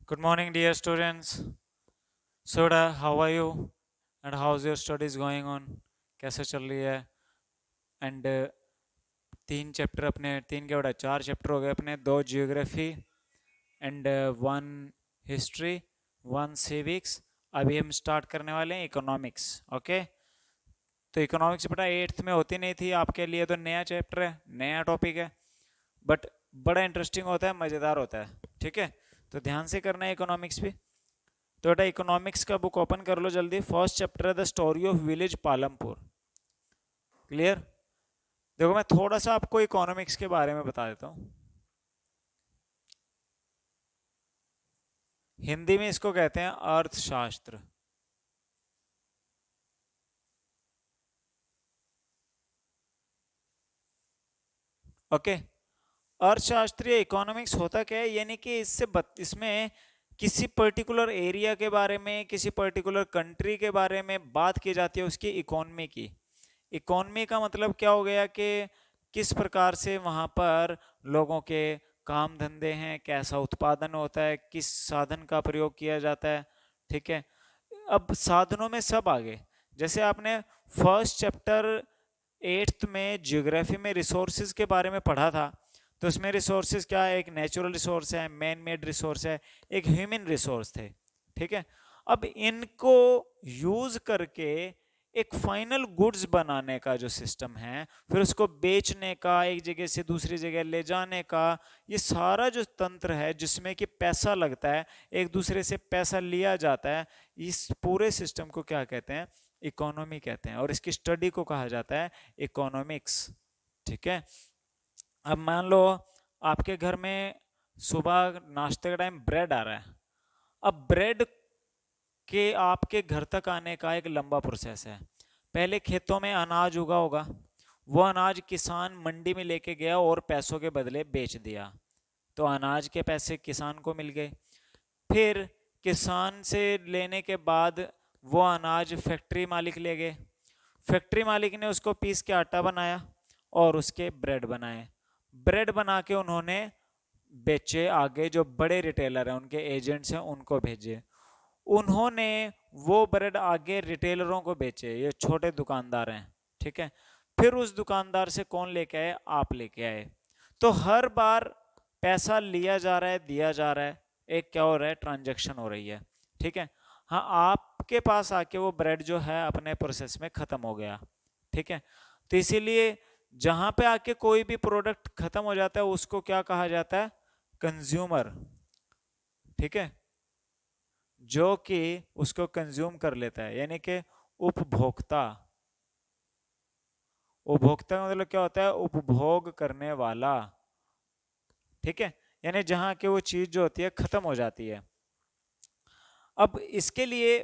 Good morning, dear students. Soda, how are you? And how's your studies going on? कैसे चल रही है? And तीन चैप्टर अपने तीन क्या बड़ा चार चैप्टर हो गए अपने दो geography and one history one civics. अभी हम स्टार्ट करने वाले हैं इकोनॉमिक्स. ओके, तो इकोनॉमिक्स बेटा एट्थ में होती नहीं थी आपके लिए, तो नया चैप्टर है, नया टॉपिक है, बट बड़ा इंटरेस्टिंग होता है, मज़ेदार होता है. ठीक है, तो ध्यान से करना है इकोनॉमिक्स भी. तो बेटा इकोनॉमिक्स का बुक ओपन कर लो जल्दी. फर्स्ट चैप्टर है the story of village Palampur. Clear? देखो मैं थोड़ा सा आपको इकोनॉमिक्स के बारे में बता देता हूँ. हिंदी में इसको कहते हैं अर्थशास्त्र. ओके, अर्थशास्त्रीय इकोनॉमिक्स होता क्या है, यानी कि इसमें किसी पर्टिकुलर एरिया के बारे में, किसी पर्टिकुलर कंट्री के बारे में बात की जाती है, उसकी इकोनॉमी की. इकोनॉमी का मतलब क्या हो गया कि किस प्रकार से वहाँ पर लोगों के काम धंधे हैं, कैसा उत्पादन होता है, किस साधन का प्रयोग किया जाता है. ठीक है, अब साधनों में सब आ गए. जैसे आपने फर्स्ट चैप्टर एट्थ में ज्योग्राफी में रिसोर्सेज के बारे में पढ़ा था, तो उसमें रिसोर्सेज क्या है, एक नेचुरल रिसोर्स है, मैन मेड रिसोर्स है, एक ह्यूमन रिसोर्स थे. ठीक है, अब इनको यूज करके एक फाइनल गुड्स बनाने का जो सिस्टम है, फिर उसको बेचने का, एक जगह से दूसरी जगह ले जाने का, ये सारा जो तंत्र है जिसमें कि पैसा लगता है, एक दूसरे से पैसा लिया जाता है, इस पूरे सिस्टम को क्या कहते हैं, इकोनॉमी कहते हैं, और इसकी स्टडी को कहा जाता है इकोनॉमिक्स. ठीक है, अब मान लो आपके घर में सुबह नाश्ते का टाइम ब्रेड आ रहा है. अब ब्रेड के आपके घर तक आने का एक लंबा प्रोसेस है. पहले खेतों में अनाज उगा होगा, वो अनाज किसान मंडी में लेके गया और पैसों के बदले बेच दिया, तो अनाज के पैसे किसान को मिल गए. फिर किसान से लेने के बाद वो अनाज फैक्ट्री मालिक ले गए, फैक्ट्री मालिक ने उसको पीस के आटा बनाया और उसके ब्रेड बनाए. ब्रेड बना के उन्होंने बेचे आगे, जो बड़े रिटेलर हैं, उनके एजेंट्स हैं, उनको भेजे. उन्होंने वो ब्रेड आगे रिटेलरों को बेचे, ये छोटे दुकानदार हैं. ठीक है, फिर उस दुकानदार से कौन लेके आए, आप लेके आए. तो हर बार पैसा लिया जा रहा है, दिया जा रहा है, एक क्या हो रहा है, ट्रांजैक्शन हो रही है. ठीक है, हाँ आपके पास आके वो ब्रेड जो है अपने प्रोसेस में खत्म हो गया. ठीक है, तो इसीलिए जहां पे आके कोई भी प्रोडक्ट खत्म हो जाता है उसको क्या कहा जाता है, कंज्यूमर. ठीक है, जो कि उसको कंज्यूम कर लेता है, यानी कि उपभोक्ता. उपभोक्ता का मतलब क्या होता है, उपभोग करने वाला. ठीक है, यानी जहां के वो चीज जो होती है खत्म हो जाती है. अब इसके लिए,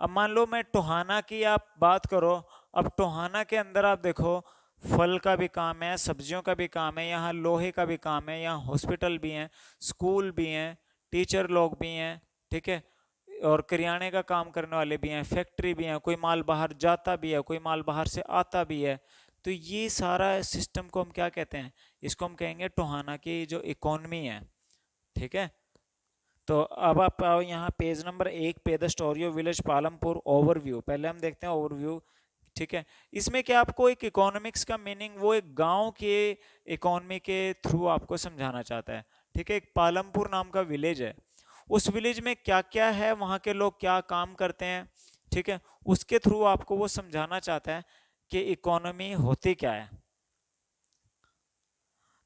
अब मान लो मैं टोहाना की आप बात करो. अब टोहाना के अंदर आप देखो, फल का भी काम है, सब्जियों का भी काम है, यहाँ लोहे का भी काम है, यहाँ हॉस्पिटल भी हैं, स्कूल भी हैं, टीचर लोग भी हैं. ठीक है, और करियाने का काम करने वाले भी हैं, फैक्ट्री भी हैं, कोई माल बाहर जाता भी है, कोई माल बाहर से आता भी है. तो ये सारा सिस्टम को हम क्या कहते हैं, इसको हम कहेंगे टोहाना की जो इकोनॉमी है. ठीक है, तो अब आप आओ यहाँ पेज नंबर एक पे, the story of village Palampur overview. पहले हम देखते हैं ओवरव्यू. ठीक है, इसमें क्या आपको एक इकोनॉमिक्स का मीनिंग वो एक गांव के इकोनॉमी के थ्रू आपको समझाना चाहता है. ठीक है, एक पालमपुर नाम का विलेज है, उस विलेज में क्या क्या है, वहाँ के लोग क्या काम करते हैं. ठीक है, उसके थ्रू आपको वो समझाना चाहता है कि इकोनॉमी होती क्या है.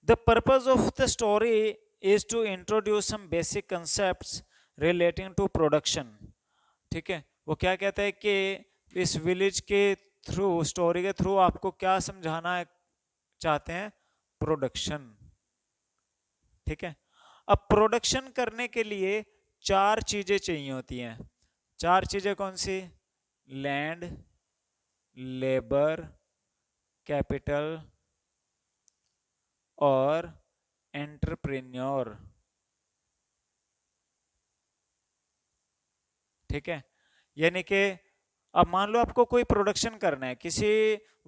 The purpose of the story is to introduce some basic concepts relating to production. ठीक है, वो क्या कहता है कि इस विलेज के थ्रू, स्टोरी के थ्रू आपको क्या समझाना चाहते हैं, प्रोडक्शन. ठीक है, अब प्रोडक्शन करने के लिए चार चीजें चाहिए होती हैं. चार चीजें कौन सी, लैंड, लेबर, कैपिटल और एंटरप्रेन्योर. ठीक है, यानी कि अब मान लो आपको कोई प्रोडक्शन करना है, किसी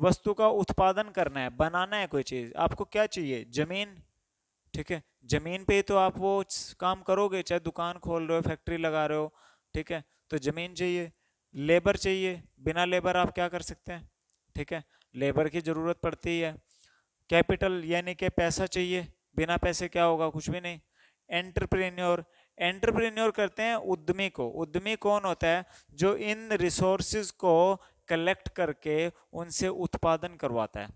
वस्तु का उत्पादन करना है, बनाना है कोई चीज, आपको क्या चाहिए, जमीन. ठीक है, जमीन पे ही तो आप वो काम करोगे, चाहे दुकान खोल रहे हो, फैक्ट्री लगा रहे हो, ठीक है, तो जमीन चाहिए, लेबर चाहिए, बिना लेबर आप क्या कर सकते हैं, ठीक है, लेबर की जरूरत पड़ती है। कैपिटल यानी कि पैसा चाहिए, बिना पैसे क्या होगा, कुछ भी नहीं। एंटरप्रेन्योर, एंटरप्रेन्योर करते हैं उद्यमी को। उद्यमी कौन होता है, जो इन रिसोर्सेज को कलेक्ट करके उनसे उत्पादन करवाता है,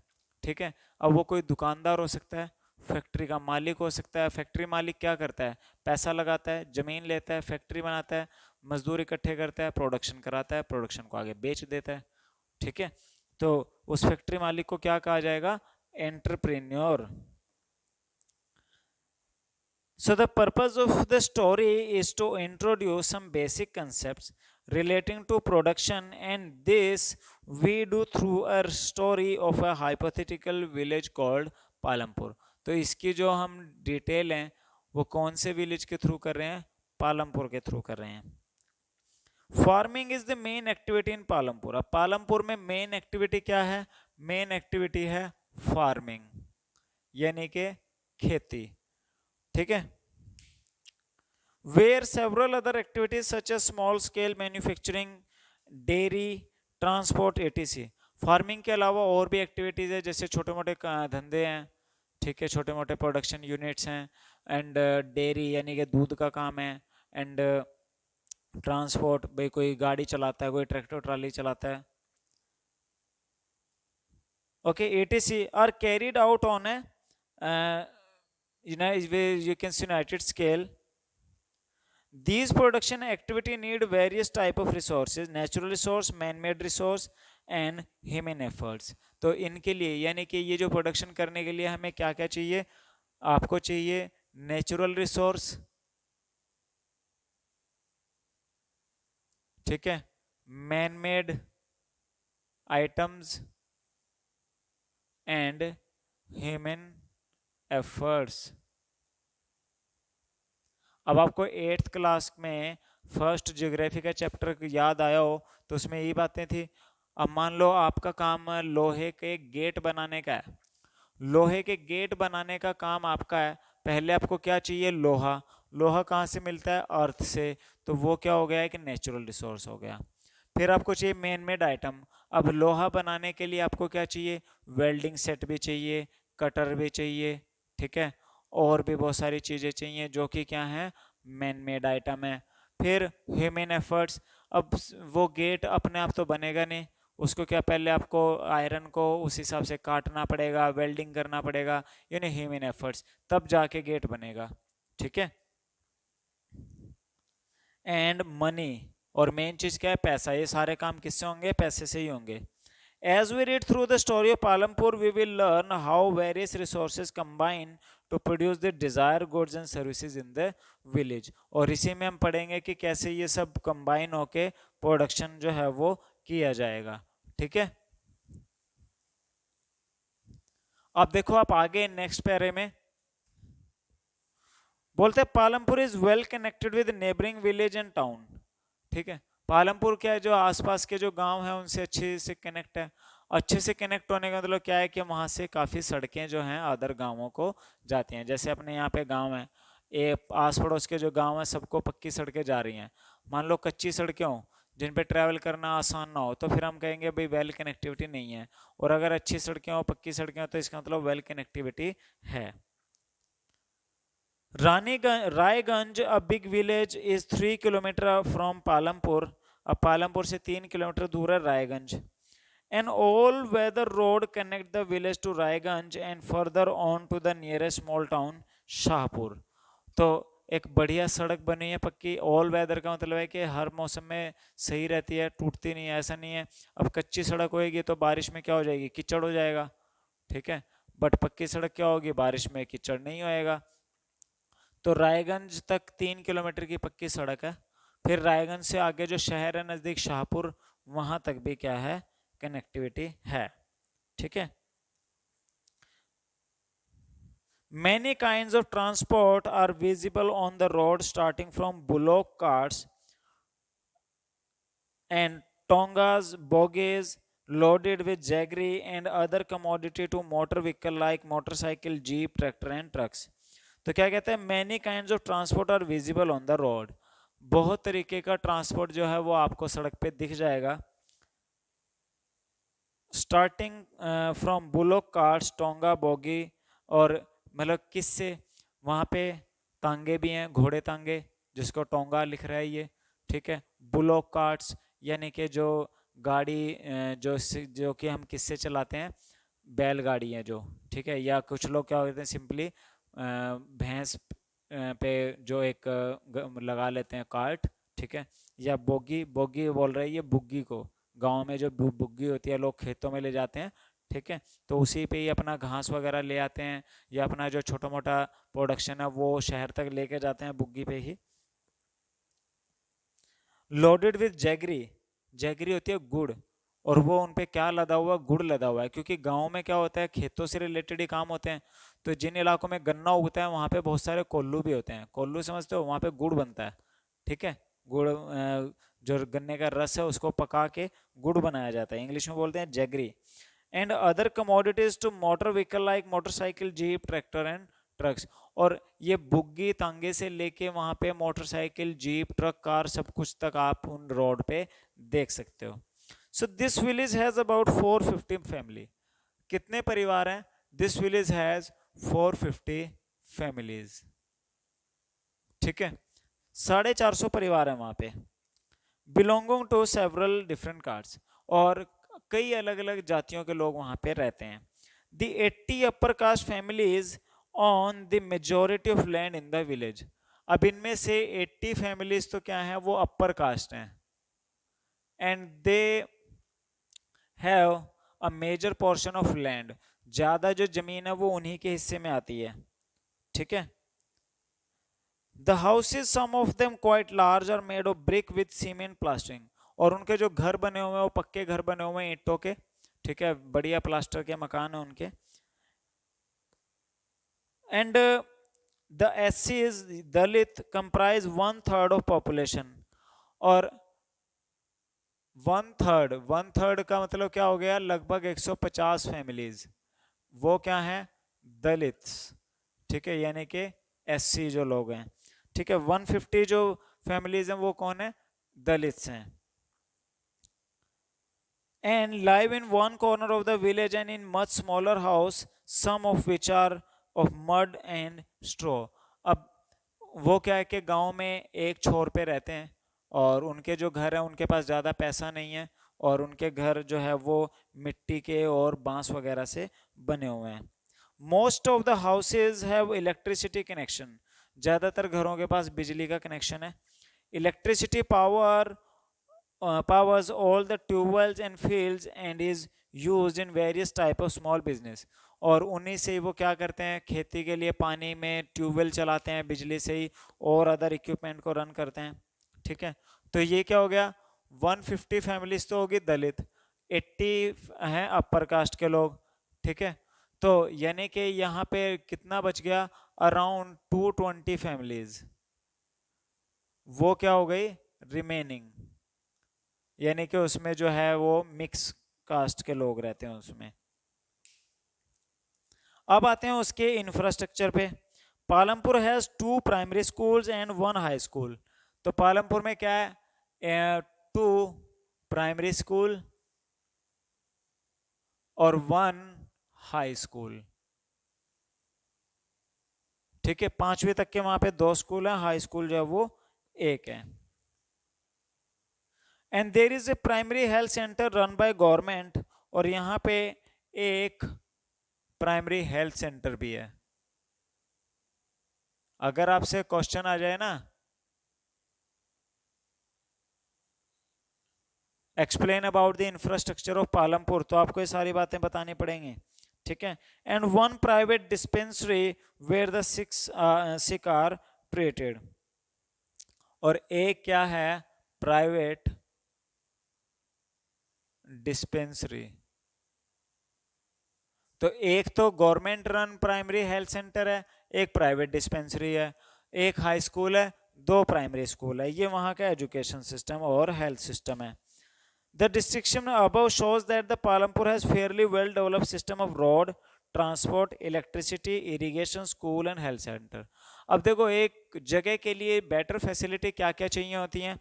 ठीक है। अब वो कोई दुकानदार हो सकता है, फैक्ट्री का मालिक हो सकता है। फैक्ट्री मालिक क्या करता है, पैसा लगाता है, जमीन लेता है, फैक्ट्री बनाता है, मजदूर इकट्ठे करता है, प्रोडक्शन कराता है, प्रोडक्शन को आगे बेच देता है, ठीक है। तो उस फैक्ट्री मालिक को क्या कहा जाएगा, entrepreneur. So the purpose of the story is to introduce some basic concepts relating to production, and this we do through a story of a hypothetical village called Palampur. तो इसकी जो हम डिटेल हैं वो कौन से विलेज के through कर रहे हैं, पालमपुर के थ्रू कर रहे हैं। Farming is the main activity in Palampur. अब पालमपुर में मेन एक्टिविटी क्या है, मेन एक्टिविटी है फार्मिंग, यानी कि खेती, ठीक है। Where several other activities such as small scale manufacturing, dairy, transport, etc. Farming के अलावा और भी एक्टिविटीज है, जैसे छोटे मोटे धंधे हैं, ठीक है, छोटे मोटे प्रोडक्शन यूनिट्स हैं, एंड डेयरी यानी कि दूध का काम है, एंड ट्रांसपोर्ट, भाई कोई गाड़ी चलाता है, कोई ट्रैक्टर ट्राली चलाता है, okay. Etc are carried out on a you can see united scale. These production activity need various type of resources, natural resource, man-made resource and human efforts. तो इनके लिए यानी कि ये जो प्रोडक्शन करने के लिए हमें क्या क्या चाहिए, आपको चाहिए नेचुरल रिसोर्स, ठीक है, man made items and human efforts. अब आपको 8th क्लास में फर्स्ट ज्योग्राफी का चैप्टर याद आया हो तो उसमें यही बातें थी। अब मान लो आपका काम लोहे के गेट बनाने का है, लोहे के गेट बनाने का काम आपका है, पहले आपको क्या चाहिए, लोहा। लोहा कहाँ से मिलता है, अर्थ से, तो वो क्या हो गया, एक नेचुरल रिसोर्स हो गया। फिर आपको चाहिए मैन मेड आइटम। अब लोहा बनाने के लिए आपको क्या चाहिए, वेल्डिंग सेट भी चाहिए, कटर भी चाहिए, ठीक है, और भी बहुत सारी चीज़ें चाहिए जो कि क्या है, मैन मेड आइटम है। फिर ह्यूमन एफर्ट्स। अब वो गेट अपने आप तो बनेगा नहीं, उसको क्या, पहले आपको आयरन को उस हिसाब से काटना पड़ेगा, वेल्डिंग करना पड़ेगा, यानी ह्यूमन एफर्ट्स, तब जाके गेट बनेगा, ठीक है। एंड मनी, और मेन चीज क्या है, पैसा। ये सारे काम किससे होंगे, पैसे से ही होंगे। As we read through the story of Palampur, we will learn how various resources combine to produce the desired goods and services in the village. और इसी में हम पढ़ेंगे कि कैसे ये सब कंबाइन होके प्रोडक्शन जो है वो किया जाएगा, ठीक है। अब देखो आप आगे नेक्स्ट पैरे में बोलते हैं Palampur is well connected with neighbouring village and town, ठीक है। पालमपुर क्या है, जो आसपास के जो गांव हैं उनसे अच्छे से कनेक्ट है। अच्छे से कनेक्ट होने का मतलब क्या है कि वहां से काफी सड़कें जो हैं अदर गांवों को जाती हैं। जैसे अपने यहाँ पे गांव है, ये आस पड़ोस के जो गांव हैं सबको पक्की सड़कें जा रही हैं। मान लो कच्ची सड़कें हों जिन पे ट्रैवल करना आसान ना हो, तो फिर हम कहेंगे भाई वेल कनेक्टिविटी नहीं है। और अगर अच्छी सड़कें हो, पक्की सड़कें हो, तो इसका मतलब वेल कनेक्टिविटी है। Raiganj, a big village, is 3 kilometre from Palampur. अब पालमपुर से 3 किलोमीटर दूर है Raiganj. An all-weather road connect the village to Raiganj and further on to the nearest small town Shahpur. तो एक बढ़िया सड़क बनी है पक्की। ऑल वेदर का मतलब है कि हर मौसम में सही रहती है, टूटती नहीं है, ऐसा नहीं है। अब कच्ची सड़क होएगी तो बारिश में क्या हो जाएगी, कीचड़ हो जाएगा, ठीक है। बट पक्की सड़क क्या होगी, बारिश में कीचड़ नहीं होएगा। तो रायगंज तक 3 किलोमीटर की पक्की सड़क है। फिर रायगंज से आगे जो शहर है नजदीक शाहपुर, वहां तक भी क्या है, कनेक्टिविटी है, ठीक है। Many kinds of transport are visible on the road, starting from bullock carts and tongas, bogies loaded with jaggery and other commodity to motor vehicle like motorcycle, jeep, tractor and trucks. तो क्या कहते हैं, many kinds of transport are visible on the road, बहुत तरीके का transport जो है वो आपको सड़क पे दिख जाएगा। Starting from bullock carts, tonga, bogie, और मतलब किससे, वहाँ पे तांगे भी हैं, घोड़े तांगे, जिसको टोंगा लिख रहा है ये, ठीक है। बुलोक कार्ट्स यानी कि जो गाड़ी जो कि हम किससे चलाते हैं, बैलगाड़ी है जो, ठीक है। या कुछ लोग क्या होते हैं, सिंपली भैंस पे जो एक लगा लेते हैं कार्ट, ठीक है। या बोगी, बोगी बोल रहे हैं ये बुग्गी को, गांव में जो बुग्गी होती है लोग खेतों में ले जाते हैं, ठीक है। तो उसी पे ही अपना घास वगैरह ले आते हैं, या अपना जो छोटा मोटा प्रोडक्शन है वो शहर तक लेके जाते हैं बुग्गी पे ही। लोडेड विद जैगरी, जैगरी होती है गुड़, और वो उन पे क्या लदा हुआ, गुड़ लदा हुआ है, क्योंकि गांव में क्या होता है, खेतों से रिलेटेड ही काम होते हैं। तो जिन इलाकों में गन्ना उगता है वहाँ पे बहुत सारे कोल्लू भी होते हैं, कोल्लू समझते हो, वहाँ पे गुड़ बनता है, ठीक है। गुड़ जो गन्ने का रस है उसको पका के गुड़ बनाया जाता है, इंग्लिश में बोलते हैं jaggery. And other commodities to motor vehicle like motorcycle, jeep, tractor and trucks. और ये बुग्गी तांगे से लेके वहां पे मोटरसाइकिल, जीप, ट्रक, कार, सब कुछ तक आप उन रोड पे देख सकते हो। So this village has about 450 family, कितने परिवार हैं, दिस विलेज हैज 450 फैमिलीज, ठीक है। 450 परिवार है वहां पे, belonging to several different caste, और कई अलग अलग जातियों के लोग वहां पे रहते हैं। The 80 upper caste families on the majority of land in the village. अब इनमें से 80 फैमिलीज तो क्या है, वो अपर कास्ट हैं, and they have a major portion of land, ज्यादा जो जमीन है वो उन्हीं के हिस्से में आती है, ठीक है। The houses, some of them quite large, are made of brick with cement plastering, और उनके जो घर बने हुए हैं वो पक्के घर बने हुए हैं ईंटों के, ठीक है, बढ़िया प्लास्टर के मकान है उनके। And the SCs, Dalit, comprise 1/3 of population, और 1/3 का मतलब क्या हो गया, लगभग 150 फैमिलीज, वो क्या है, दलित, ठीक है, यानी कि SC जो लोग हैं, ठीक है। 150 जो फैमिलीज हैं वो कौन है, दलित्स हैं। And live in one corner of the village and in much smaller house, some of which are of mud and straw. अब वो क्या है कि गांव में एक छोर पे रहते हैं, और उनके जो घर है उनके पास ज़्यादा पैसा नहीं है, और उनके घर जो है वो मिट्टी के और बांस वगैरह से बने हुए हैं। Most of the houses have electricity connection, ज़्यादातर घरों के पास बिजली का कनेक्शन है। Electricity powers all the tubewells and fields and is used in various type of small business, और उन्हीं से ही वो क्या करते हैं, खेती के लिए पानी में ट्यूबवेल चलाते हैं बिजली से ही, और अदर इक्विपमेंट को रन करते हैं, ठीक है। तो ये क्या हो गया, 150 फैमिलीज तो होगी दलित, 80 हैं अपर कास्ट के लोग, ठीक है। तो यानी कि यहाँ पे कितना बच गया, अराउंड 220 फैमिलीज, वो क्या हो गई, रिमेनिंग, यानी कि उसमें जो है वो मिक्स कास्ट के लोग रहते हैं उसमें। अब आते हैं उसके इंफ्रास्ट्रक्चर पे। Palampur has 2 primary schools and 1 high school. तो पालमपुर में क्या है, 2 प्राइमरी स्कूल और 1 हाई स्कूल, ठीक है। 5वीं तक के वहां पे 2 स्कूल हैं, हाई स्कूल जो है वो 1 है। And there is a primary health centre run by government, और यहाँ पे एक प्राइमरी हेल्थ सेंटर भी है। अगर आपसे क्वेश्चन आ जाए ना, explain about the infrastructure of Palampur, तो आपको ये सारी बातें बतानी पड़ेंगी, ठीक है। And 1 private dispensary where the sick are treated, और एक क्या है, प्राइवेट डिस्पेंसरी। तो एक तो government run primary health centre है, एक प्राइवेट डिस्पेंसरी है, एक हाई स्कूल है, 2 प्राइमरी स्कूल है। ये वहां का एजुकेशन सिस्टम और हेल्थ सिस्टम है। The description above shows that the Palampur has fairly well developed system of road, transport, electricity, irrigation, school and health centre. अब देखो एक जगह के लिए बेटर फैसिलिटी क्या क्या चाहिए होती हैं,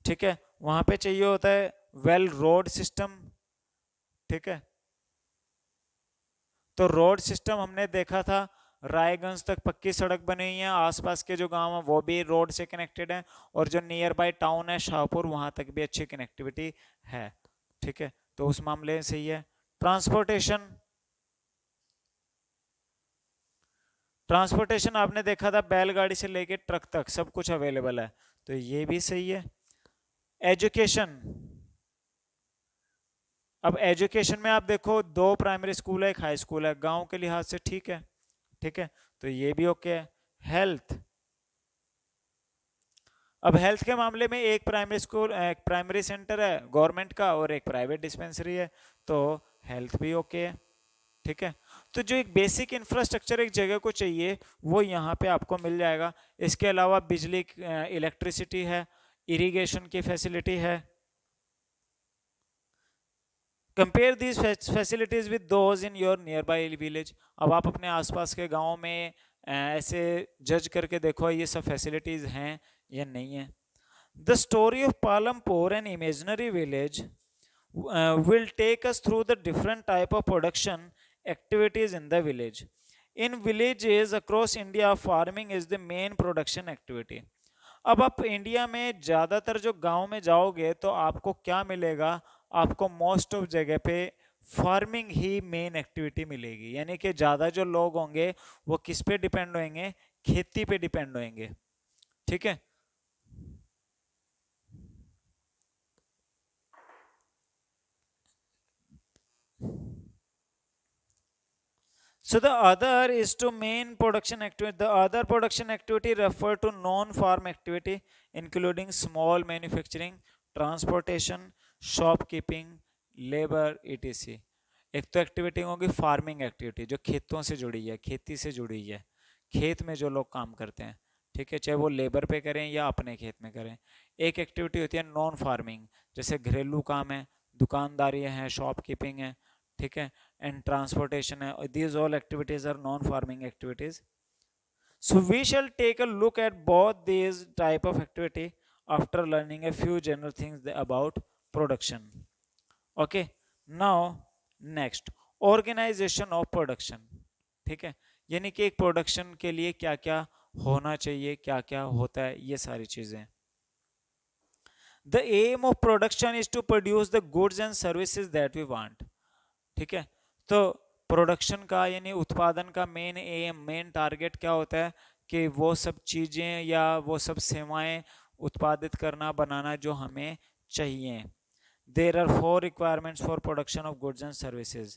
ठीक है, वहां पे चाहिए होता है वेल रोड सिस्टम, ठीक है। तो रोड सिस्टम हमने देखा था, रायगंज तक पक्की सड़क बनी हुई है, आसपास के जो गांव हैं वो भी रोड से कनेक्टेड हैं, और जो नियर बाय टाउन है शाहपुर वहां तक भी अच्छी कनेक्टिविटी है, ठीक है, तो उस मामले में सही है। ट्रांसपोर्टेशन, ट्रांसपोर्टेशन आपने देखा था बैलगाड़ी से लेके ट्रक तक सब कुछ अवेलेबल है, तो ये भी सही है। एजुकेशन, अब एजुकेशन में आप देखो 2 प्राइमरी स्कूल है, 1 हाई स्कूल है, गांव के लिहाज से ठीक है, ठीक है, तो ये भी ओके है। हेल्थ, अब हेल्थ के मामले में एक प्राइमरी स्कूल, एक प्राइमरी सेंटर है गवर्नमेंट का और एक प्राइवेट डिस्पेंसरी है, तो हेल्थ भी ओके है, ठीक है। तो जो एक बेसिक इंफ्रास्ट्रक्चर एक जगह को चाहिए वो यहाँ पे आपको मिल जाएगा। इसके अलावा बिजली, इलेक्ट्रिसिटी है, इरिगेशन की फैसिलिटी है। Compare these facilities with those in your near by village. अब आप अपने आसपास के गाँव में ऐसे जज करके देखो ये सब फैसिलिटीज हैं या नहीं है। The story of Palampur an imaginary village will take us through the different type of production activities in the village. In villages across India, farming is the main production activity. अब आप इंडिया में ज़्यादातर जो गांव में जाओगे तो आपको क्या मिलेगा, आपको मोस्ट ऑफ जगह पे फार्मिंग ही मेन एक्टिविटी मिलेगी, यानी कि ज़्यादा जो लोग होंगे वो किस पे डिपेंड होंगे, खेती पे डिपेंड होंगे, ठीक है। So the other is to main production activity. The other production activity refer to non-farm activity, including small manufacturing, transportation, shopkeeping, labor, etc. एक तो एक्टिविटी होगी फार्मिंग एक्टिविटी जो खेतों से जुड़ी है, खेती से जुड़ी है, खेत में जो लोग काम करते हैं, ठीक है, चाहे वो लेबर पे करें या अपने खेत में करें। एक एक्टिविटी होती है नॉन फार्मिंग, जैसे घरेलू काम है, दुकानदारी है, शॉपकीपिंग है, ठीक है, एंड ट्रांसपोर्टेशन है। These all activities are non farming activities. So we shall take a look at both these type of activity after learning a few general things about production. Okay, now next, organization of production, ठीक है, यानी कि एक production के लिए क्या क्या होना चाहिए, क्या क्या होता है, ये सारी चीजें। The aim of production is to produce the goods and services that we want, ठीक है। तो प्रोडक्शन का यानी उत्पादन का मेन एम, मेन टारगेट क्या होता है कि वो सब चीज़ें या वो सब सेवाएं उत्पादित करना, बनाना जो हमें चाहिए। There are 4 requirements for production of goods and services,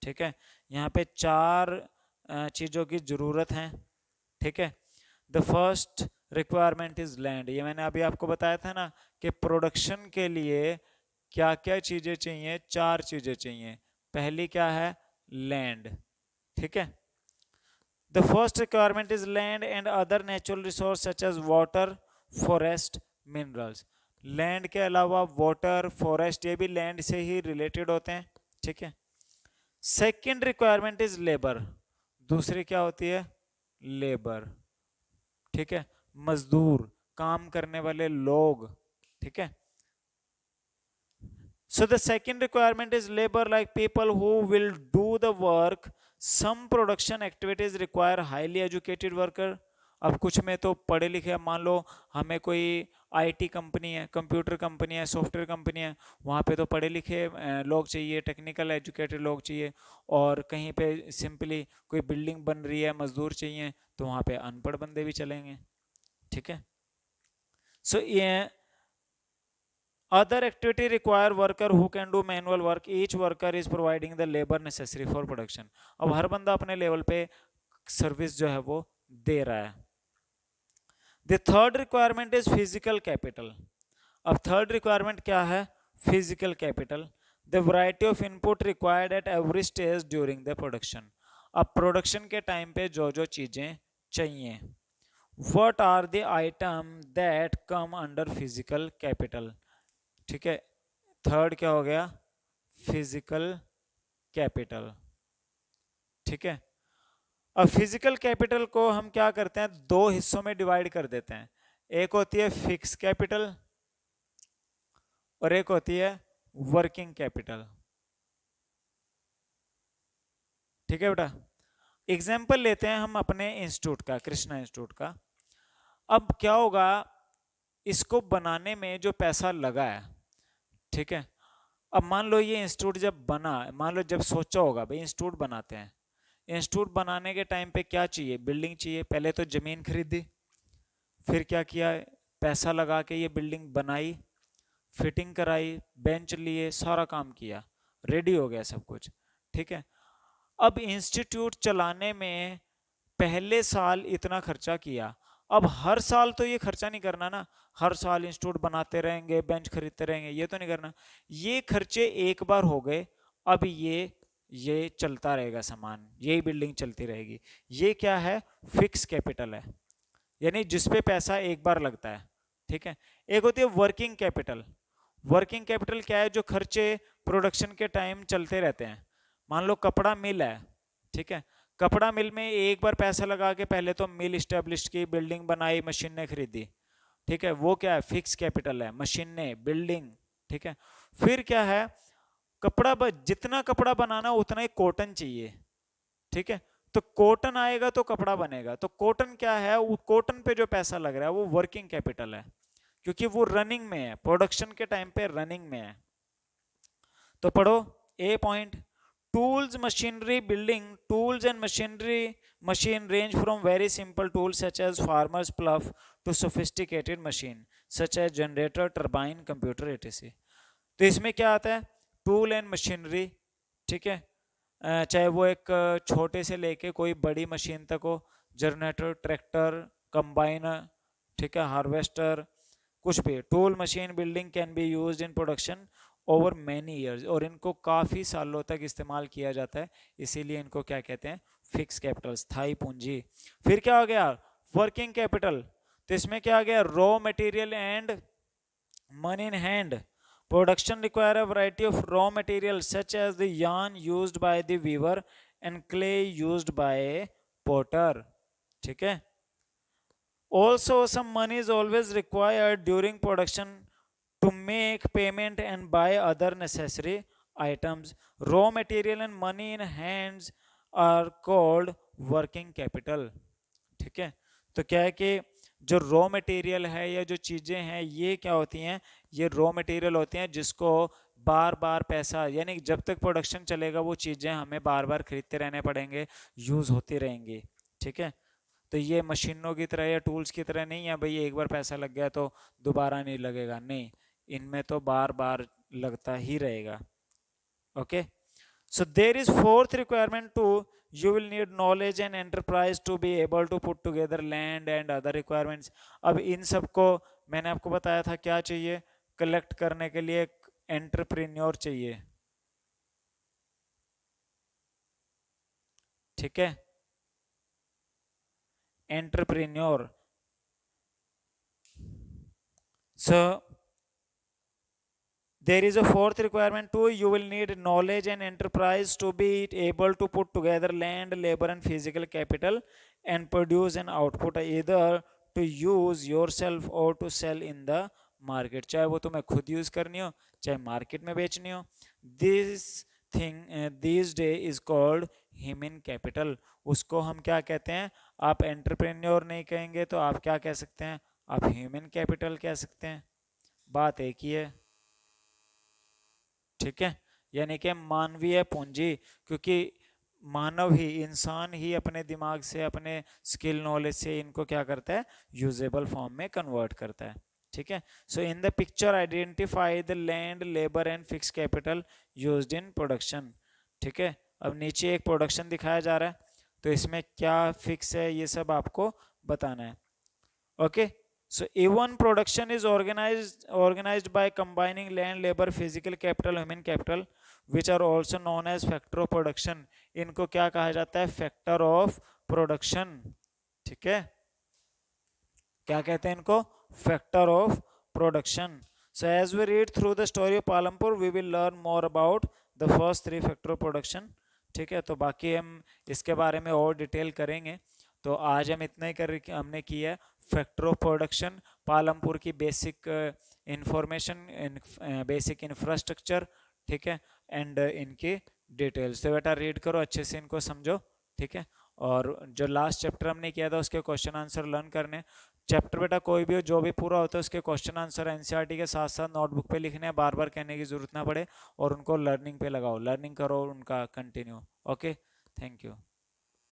ठीक है, यहाँ पे 4 चीज़ों की ज़रूरत है, ठीक है। The first requirement is land, ये मैंने अभी आपको बताया था ना कि प्रोडक्शन के लिए क्या क्या चीज़ें चाहिए, 4 चीज़ें चाहिए। पहली क्या है, लैंड, ठीक है। The first requirement is land and other natural resource such as water, forest, minerals. Land के अलावा वाटर, फॉरेस्ट, ये भी लैंड से ही रिलेटेड होते हैं, ठीक है। सेकेंड रिक्वायरमेंट इज लेबर, दूसरी क्या होती है, लेबर, ठीक है, मजदूर, काम करने वाले लोग, ठीक है। So the second requirement is labor, like people who will do the work. Some production activities require highly educated worker. अब कुछ में तो पढ़े लिखे, मान लो हमें कोई आईटी कंपनी है, कंप्यूटर कंपनी है, सॉफ्टवेयर कंपनी है, वहाँ पे तो पढ़े लिखे लोग चाहिए, टेक्निकल एजुकेटेड लोग चाहिए। और कहीं पे सिंपली कोई बिल्डिंग बन रही है, मजदूर चाहिए, तो वहाँ पे अनपढ़ बंदे भी चलेंगे, ठीक है। सो ये other activity require worker who can do manual work. Each worker is providing the labor necessary for production. अब हर बंदा अपने लेवल पे सर्विस जो है वो दे रहा है। The third requirement is physical capital. अब थर्ड रिक्वायरमेंट क्या है, physical capital. The variety of input required at every stage during the production. अब प्रोडक्शन के टाइम पे जो जो चीजें चाहिए। What are the item that come under physical capital, ठीक है। थर्ड क्या हो गया, फिजिकल कैपिटल, ठीक है। अब फिजिकल कैपिटल को हम क्या करते हैं, दो हिस्सों में डिवाइड कर देते हैं। एक होती है फिक्स कैपिटल और एक होती है वर्किंग कैपिटल। ठीक है बेटा। एग्जाम्पल लेते हैं हम अपने इंस्टीट्यूट का, कृष्णा इंस्टीट्यूट का। अब क्या होगा, इसको बनाने में जो पैसा लगा है, ठीक है। अब मान लो ये इंस्टीट्यूट जब बना, मान लो जब सोचा होगा भाई इंस्टीट्यूट बनाते हैं, इंस्टीट्यूट बनाने के टाइम पे क्या चाहिए, बिल्डिंग चाहिए। पहले तो जमीन खरीदी, फिर क्या किया, पैसा लगा के ये बिल्डिंग बनाई, फिटिंग कराई, बेंच लिए, सारा काम किया, रेडी हो गया सब कुछ। ठीक है। अब इंस्टीट्यूट चलाने में पहले साल इतना खर्चा किया, अब हर साल तो ये खर्चा नहीं करना ना, हर साल इंस्टीट्यूट बनाते रहेंगे, बेंच खरीदते रहेंगे, ये तो नहीं करना। ये खर्चे एक बार हो गए, अब ये चलता रहेगा सामान, यही बिल्डिंग चलती रहेगी। ये क्या है, फिक्स कैपिटल है, यानी जिसपे पैसा एक बार लगता है। ठीक है। एक होती है वर्किंग कैपिटल। वर्किंग कैपिटल क्या है, जो खर्चे प्रोडक्शन के टाइम चलते रहते हैं। मान लो कपड़ा मिल है, ठीक है, कपड़ा मिल में एक बार पैसा लगा के पहले तो मिल इस्टेब्लिश की, बिल्डिंग बनाई, मशीनें खरीदी, ठीक है, वो क्या है, फिक्स कैपिटल है, मशीनें, बिल्डिंग। ठीक है। फिर क्या है, कपड़ा जितना कपड़ा बनाना उतना ही कॉटन चाहिए। ठीक है। तो कॉटन आएगा तो कपड़ा बनेगा, तो कॉटन क्या है, वो कॉटन पे जो पैसा लग रहा है वो वर्किंग कैपिटल है, क्योंकि वो रनिंग में है, प्रोडक्शन के टाइम पे रनिंग में है। तो पढ़ो ए point, tools machinery building, tools and machinery machine range from very simple tools such as farmer's plough to sophisticated machine such as generator, turbine, computer etc. तो इसमें क्या आता है, टूल एंड मशीनरी। ठीक है। चाहे वो एक छोटे से लेके कोई बड़ी मशीन तक हो, जनरेटर, ट्रैक्टर, कंबाइनर, ठीक है, हार्वेस्टर, कुछ भी। Tool machine building can be used in production over many years, और इनको काफ़ी सालों तक इस्तेमाल किया जाता है, इसीलिए इनको क्या कहते हैं, फिक्स कैपिटल, स्थायी पूंजी। फिर क्या हो गया, वर्किंग कैपिटल। तो इसमें क्या आ गया, raw material and money in hand. Production require a variety of raw material such as the yarn used by the weaver and clay used by potter. ठीक है। Also some money is always required during production to make payment and buy other necessary items. Raw material and money in hands are called working capital. ठीक है। तो क्या है कि जो raw material है या जो चीज़ें हैं ये क्या होती हैं, ये रॉ मटेरियल होती हैं जिसको बार बार पैसा, यानी जब तक प्रोडक्शन चलेगा वो चीज़ें हमें बार बार खरीदते रहने पड़ेंगे, यूज़ होती रहेंगी। ठीक है। तो ये मशीनों की तरह या टूल्स की तरह नहीं है भाई एक बार पैसा लग गया तो दोबारा नहीं लगेगा, नहीं, इनमें तो बार बार लगता ही रहेगा। Okay. So there is fourth requirement too, you will need knowledge and enterprise to be able to put together land and other requirements. अब इन सब को मैंने आपको बताया था क्या चाहिए, कलेक्ट करने के लिए एक एंटरप्रेन्योर चाहिए। ठीक है, entrepreneur. So there is a fourth requirement too, you will need knowledge and enterprise to be able to put together land, labor and physical capital and produce an output either to use yourself or to sell in the market, चाहे वो तुम्हें खुद use करनी हो चाहे market में बेचनी हो। this thing these day is called human capital। उसको हम क्या कहते हैं, आप एंटरप्रेन्योर नहीं कहेंगे तो आप क्या कह सकते हैं, आप ह्यूमन कैपिटल कह सकते हैं, बात एक ही है। ठीक है। यानी कि मानवीय पूंजी, क्योंकि मानव ही, इंसान ही अपने दिमाग से, अपने स्किल नॉलेज से इनको क्या करता है, यूजेबल फॉर्म में कन्वर्ट करता है। ठीक है। So in the picture identify the land, labour and fix capital used in production. ठीक है। अब नीचे एक प्रोडक्शन दिखाया जा रहा है, तो इसमें क्या फिक्स है ये सब आपको बताना है। Okay. So even production is organized by combining land, labor, physical capital, human capital, which are also known as factor of production. इनको क्या कहा जाता है, factor of production। ठीक है, क्या कहते हैं इनको, factor of production. So as we read through the story of Palampur, we will learn more about the first three factor of production. ठीक है, तो बाकी हम इसके बारे में और डिटेल करेंगे। तो आज हम इतना ही कर हमने किया है फैक्टर ऑफ प्रोडक्शन, पालमपुर की बेसिक इंफॉर्मेशन, बेसिक इंफ्रास्ट्रक्चर, ठीक है, एंड इनकी डिटेल्स। तो बेटा रीड करो अच्छे से, इनको समझो, ठीक है। और जो लास्ट चैप्टर हमने किया था उसके क्वेश्चन आंसर लर्न करने। चैप्टर बेटा कोई भी हो, जो भी पूरा होता है उसके क्वेश्चन आंसर एनसीईआरटी के साथ साथ नोटबुक पे लिखने हैं, बार बार कहने की जरूरत ना पड़े, और उनको लर्निंग पे लगाओ, लर्निंग करो उनका कंटिन्यू। Okay, thank you.